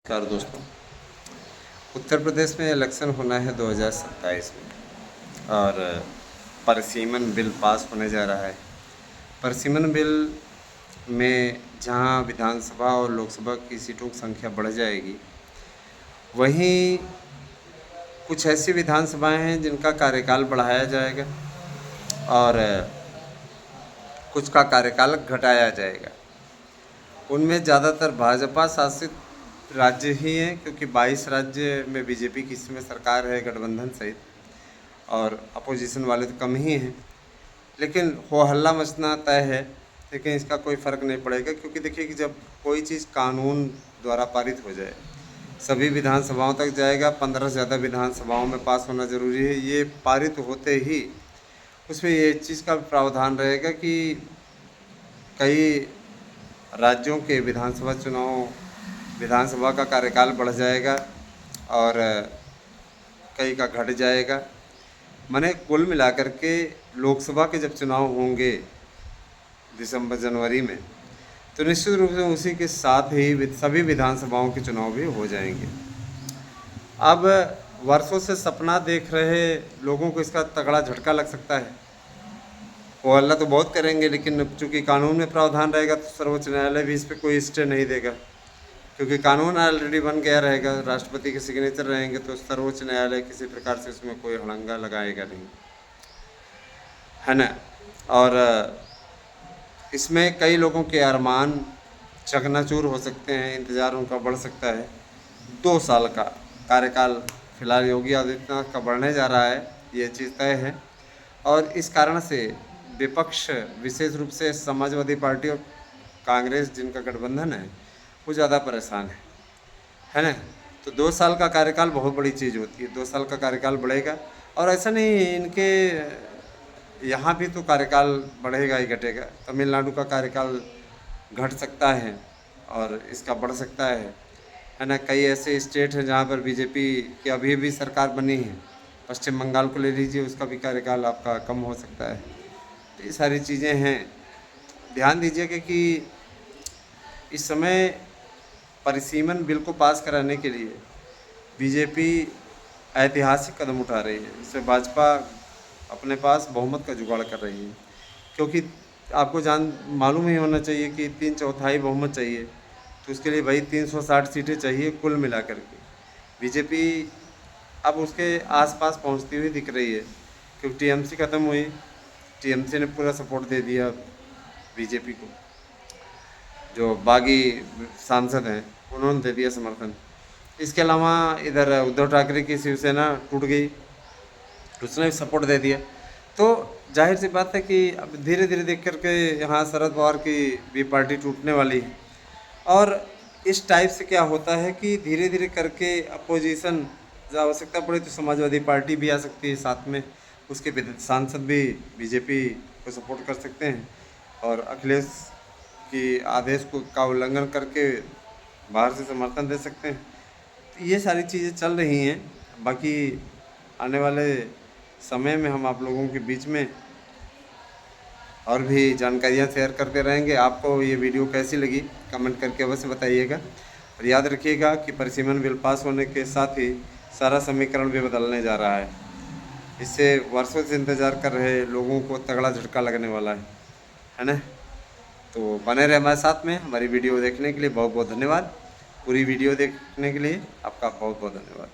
नमस्कार दोस्तों। उत्तर प्रदेश में इलेक्शन होना है 2027 में और परिसीमन बिल पास होने जा रहा है। परिसीमन बिल में जहां विधानसभा और लोकसभा की सीटों की संख्या बढ़ जाएगी, वहीं कुछ ऐसी विधानसभाएं हैं जिनका कार्यकाल बढ़ाया जाएगा और कुछ का कार्यकाल घटाया जाएगा। उनमें ज़्यादातर भाजपा शासित राज्य ही हैं, क्योंकि 22 राज्य में बीजेपी की इसमें सरकार है गठबंधन सहित, और अपोजिशन वाले तो कम ही हैं। लेकिन हो हल्ला मचना तय है, लेकिन इसका कोई फ़र्क नहीं पड़ेगा, क्योंकि देखिए कि जब कोई चीज़ कानून द्वारा पारित हो जाए, सभी विधानसभाओं तक जाएगा, 15 से ज़्यादा विधानसभाओं में पास होना ज़रूरी है। ये पारित होते ही उसमें ये चीज़ का प्रावधान रहेगा कि कई राज्यों के विधानसभा का कार्यकाल बढ़ जाएगा और कई का घट जाएगा। माने कुल मिलाकर के लोकसभा के जब चुनाव होंगे दिसंबर जनवरी में, तो निश्चित रूप से उसी के साथ ही सभी विधानसभाओं के चुनाव भी हो जाएंगे। अब वर्षों से सपना देख रहे लोगों को इसका तगड़ा झटका लग सकता है। वो हल्ला तो बहुत करेंगे, लेकिन चूँकि कानून में प्रावधान रहेगा तो सर्वोच्च न्यायालय भी इस पर कोई स्टे नहीं देगा, क्योंकि कानून ऑलरेडी बन गया रहेगा, राष्ट्रपति के सिग्नेचर रहेंगे, तो सर्वोच्च न्यायालय किसी प्रकार से उसमें कोई हड़ंगा लगाएगा नहीं, है ना। और इसमें कई लोगों के अरमान चकनाचूर हो सकते हैं, इंतज़ार उनका बढ़ सकता है। 2 साल का कार्यकाल फिलहाल योगी आदित्यनाथ का बढ़ने जा रहा है, ये चीज़ तय है। और इस कारण से विपक्ष, विशेष रूप से समाजवादी पार्टी और कांग्रेस जिनका गठबंधन है, वो ज़्यादा परेशान है ना। तो 2 साल का कार्यकाल बहुत बड़ी चीज़ होती है, 2 साल का कार्यकाल बढ़ेगा। और ऐसा नहीं, इनके यहाँ भी तो कार्यकाल बढ़ेगा ही घटेगा। तमिलनाडु का कार्यकाल घट सकता है और इसका बढ़ सकता है ना। कई ऐसे स्टेट हैं जहाँ पर बीजेपी की अभी भी सरकार बनी है। पश्चिम बंगाल को ले लीजिए, उसका भी कार्यकाल आपका कम हो सकता है। तो ये सारी चीज़ें हैं, ध्यान दीजिएगा कि इस समय परिसीमन बिल को पास कराने के लिए बीजेपी ऐतिहासिक कदम उठा रही है। इससे भाजपा अपने पास बहुमत का जुगाड़ कर रही है, क्योंकि आपको मालूम ही होना चाहिए कि 3/4 बहुमत चाहिए, तो उसके लिए भाई 360 सीटें चाहिए कुल मिलाकर के। बीजेपी अब उसके आसपास पहुंचती हुई दिख रही है, क्योंकि टीएमसी ख़त्म हुई, टीएमसी ने पूरा सपोर्ट दे दिया बीजेपी को, जो बागी सांसद हैं उन्होंने दे दिया समर्थन। इसके अलावा इधर उद्धव ठाकरे की शिवसेना टूट गई, उसने भी सपोर्ट दे दिया। तो जाहिर सी बात है कि अब धीरे धीरे देख करके यहाँ शरद पवार की भी पार्टी टूटने वाली है। और इस टाइप से क्या होता है कि धीरे धीरे करके अपोजिशन, जब आवश्यकता पड़े तो समाजवादी पार्टी भी आ सकती है साथ में, उसके सांसद भी बीजेपी को सपोर्ट कर सकते हैं और अखिलेश की आदेश का उल्लंघन करके बाहर से समर्थन दे सकते हैं। तो ये सारी चीज़ें चल रही हैं। बाकी आने वाले समय में हम आप लोगों के बीच में और भी जानकारियाँ शेयर करते रहेंगे। आपको ये वीडियो कैसी लगी कमेंट करके अवश्य बताइएगा। और याद रखिएगा कि परिसीमन बिल पास होने के साथ ही सारा समीकरण भी बदलने जा रहा है। इससे वर्षों से इंतज़ार कर रहे लोगों को तगड़ा झटका लगने वाला है ना। तो बने रहे हमारे साथ में। हमारी वीडियो देखने के लिए बहुत बहुत धन्यवाद। पूरी वीडियो देखने के लिए आपका बहुत बहुत धन्यवाद।